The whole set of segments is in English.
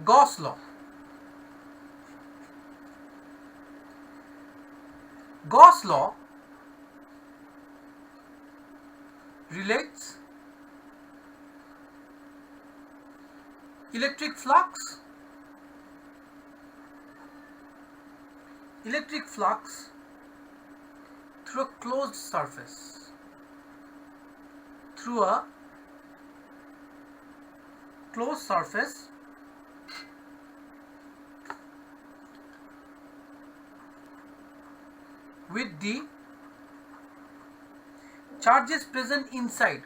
Gauss law. Gauss law relates electric flux through a closed surface, with the charges present inside,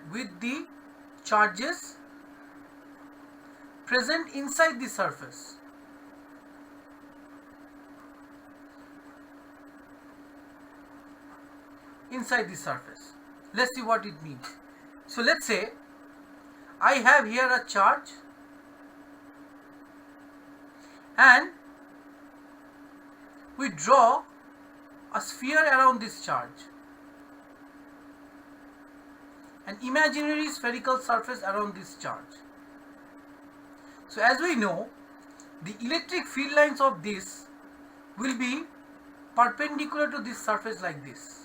the surface. Let's see what it means. So let's say I have here a charge and we draw a sphere around this charge, an imaginary spherical surface around this charge. So as we know, the electric field lines of this will be perpendicular to this surface like this.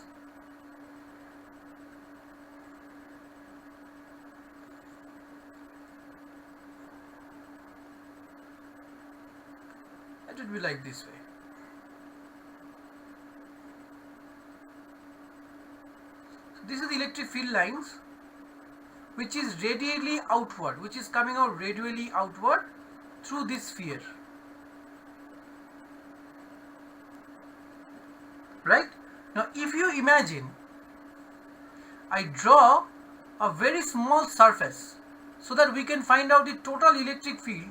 It would be like this way. So this is the electric field lines which is radially outward, which is coming out radially outward through this sphere. Right? Now if you imagine I draw a very small surface so that we can find out the total electric field.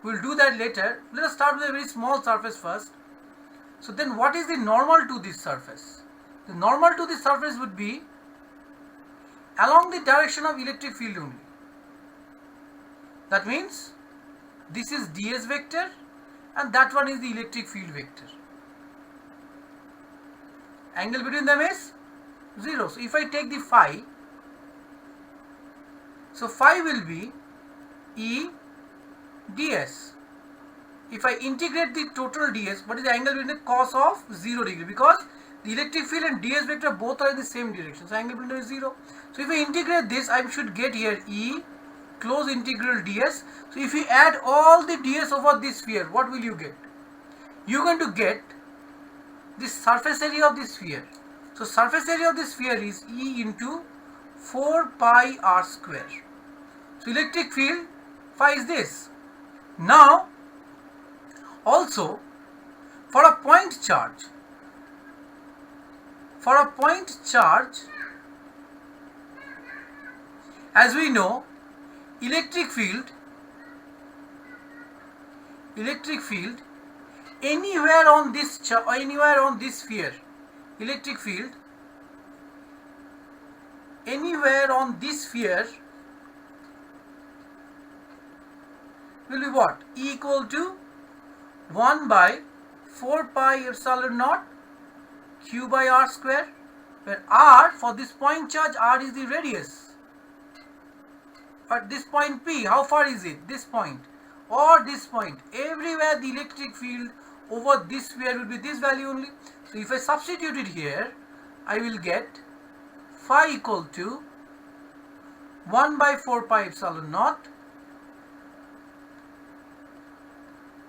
We'll do that later. Let us start with a very small surface first. So then what is the normal to this surface? The normal to this surface would be along the direction of electric field only. That means this is ds vector and that one is the electric field vector. Angle between them is 0. So if I take the phi, so phi will be E ds. If I integrate the total ds, what is the angle between the cos of 0 degree? Because the electric field and ds vector both are in the same direction. So angle between them is 0. So if I integrate this, I should get here E close integral ds. So if you add all the ds over this sphere, what will you get? You're going to get the surface area of this sphere. So surface area of this sphere is E into 4 pi r square. So electric field phi is this. Now also for a point charge, as we know, electric field anywhere on this sphere, electric field anywhere on this sphere will be what? E equal to 1 by 4 pi epsilon naught q by r square, where r, for this point charge, r is the radius. At this point P, how far is it? This point or this point. Everywhere the electric field over this sphere will be this value only. So if I substitute it here, I will get phi equal to 1 by 4 pi epsilon naught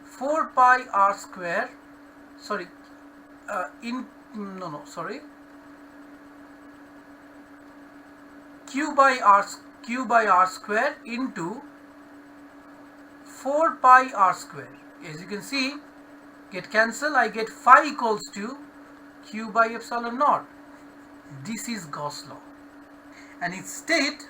4 pi r square, q by r square into 4 pi r square. As you can see, get cancel, I get phi equals to q by epsilon naught. This is Gauss law, and it states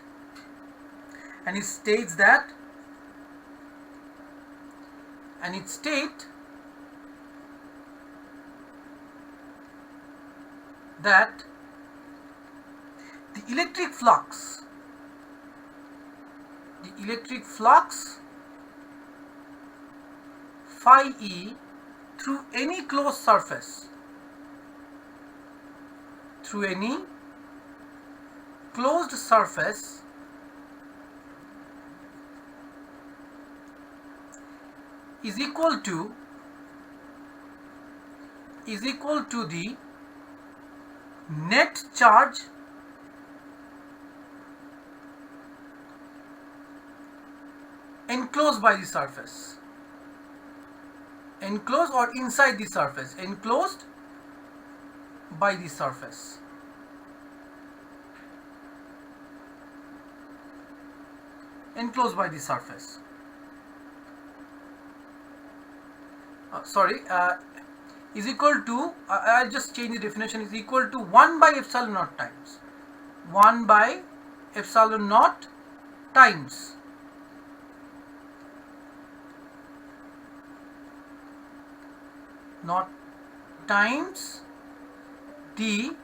that the electric flux phi E through any closed surface is equal to the net charge enclosed by the surface, enclosed or inside the surface, enclosed by the surface. Enclosed by the surface. Is equal to, I'll just change the definition, is equal to 1 by epsilon naught times 1 by epsilon naught times the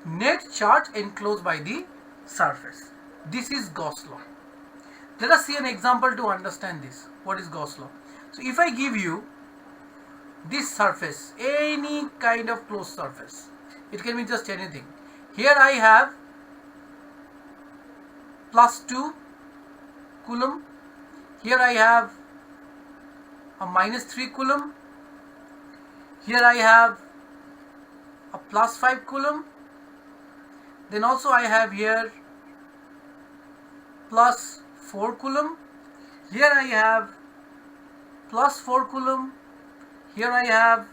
net charge enclosed by the surface. This is Gauss law. Let us see an example to understand this. What is Gauss law? So if I give you this surface, any kind of closed surface, it can be just anything. Here I have plus 2 coulomb, here I have a minus 3 coulomb, here I have a plus 5 coulomb, then also I have here plus 4 coulomb, here I have plus 4 coulomb, here I have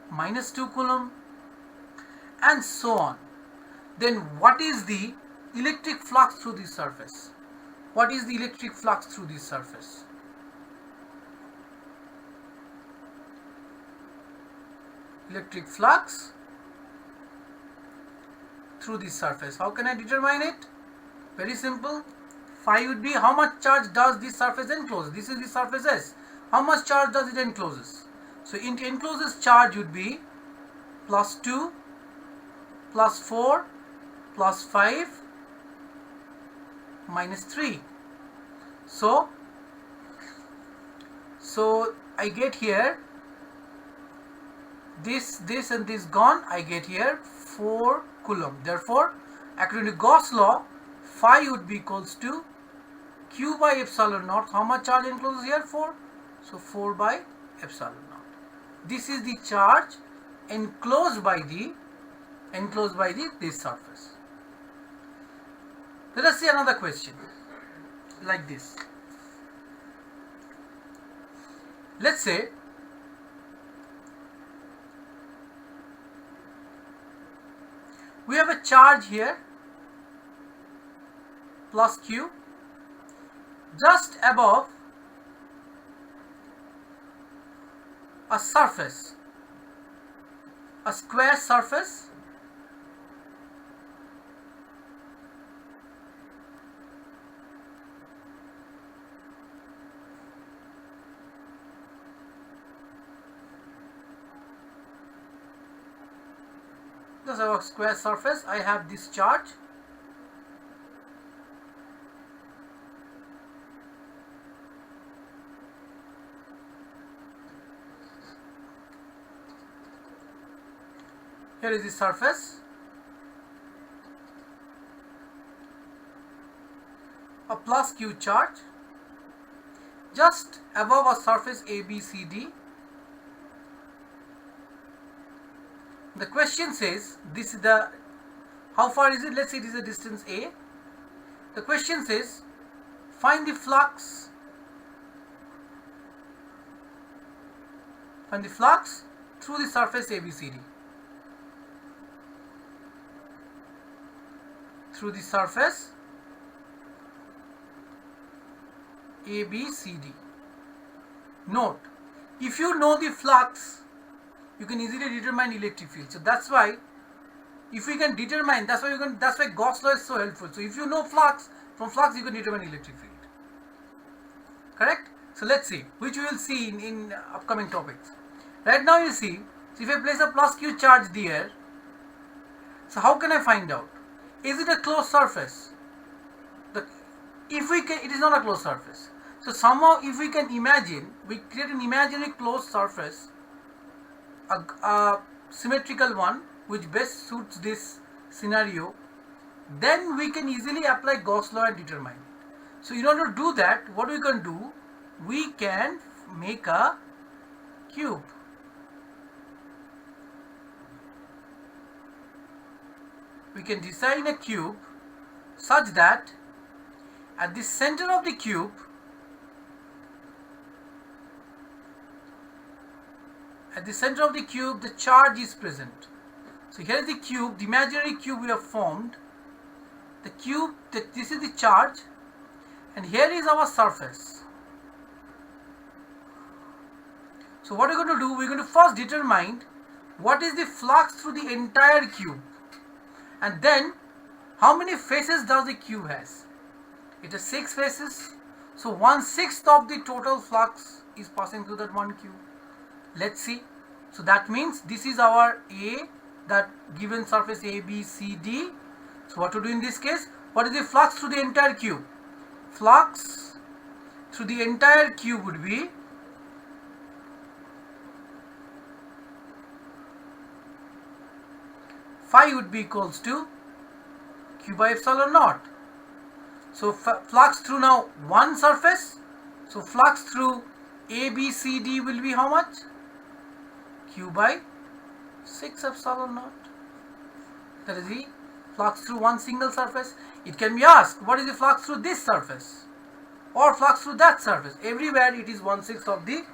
minus 2 coulomb, and so on. Then what is the electric flux through this surface? What is the electric flux through this surface? Electric flux through this surface. How can I determine it? Very simple. Phi would be how much charge does this surface enclose? This is the surface S. How much charge does it encloses? So it encloses charge would be plus 2, plus 4, plus 5, minus 3. So I get here this and this gone, I get here 4 coulomb. Therefore, according to Gauss law, phi would be equals to Q by epsilon naught. How much charge encloses here? 4. So 4 by epsilon naught. This is the charge enclosed by this surface. Let us see another question like this. Let's say we have a charge here plus Q just above a surface, a square surface I have this charge. Here is the surface. A plus Q charge just above a surface ABCD. The question says this is the, how far is it? Let's say it is a distance A. The question says find the flux. Find the flux through the surface ABCD. Through the surface ABCD. Note, if you know the flux, you can easily determine electric field. So that's why, if we can determine, that's why Gauss law is so helpful. So if you know flux, from flux you can determine electric field. Correct? So let's see, which we will see in upcoming topics. Right now you see, so if I place a plus Q charge there, so how can I find out? Is it a closed surface? If we can, it is not a closed surface. So somehow if we can imagine, we create an imaginary closed surface, a symmetrical one which best suits this scenario, then we can easily apply Gauss law and determine it. So in order to do that, what we can do, we can make a cube. We can design a cube such that at the center of the cube, the charge is present. So here is the cube, the imaginary cube we have formed. The cube, this is the charge, and here is our surface. So what we're going to do, we're going to first determine what is the flux through the entire cube, and then how many faces does the cube has. It has 6 faces, so 1/6 of the total flux is passing through that one cube. Let's see. So that means this is our A, that given surface A, B, C, D. So what to do in this case? What is the flux through the entire cube? Flux through the entire cube would be phi would be equals to Q by epsilon naught. So flux through now one surface. So flux through A, B, C, D will be how much? Q by 6 epsilon naught. That is the flux through one single surface. It can be asked, what is the flux through this surface? Or flux through that surface? Everywhere it is 1/6 of the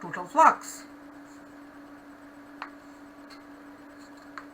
total flux.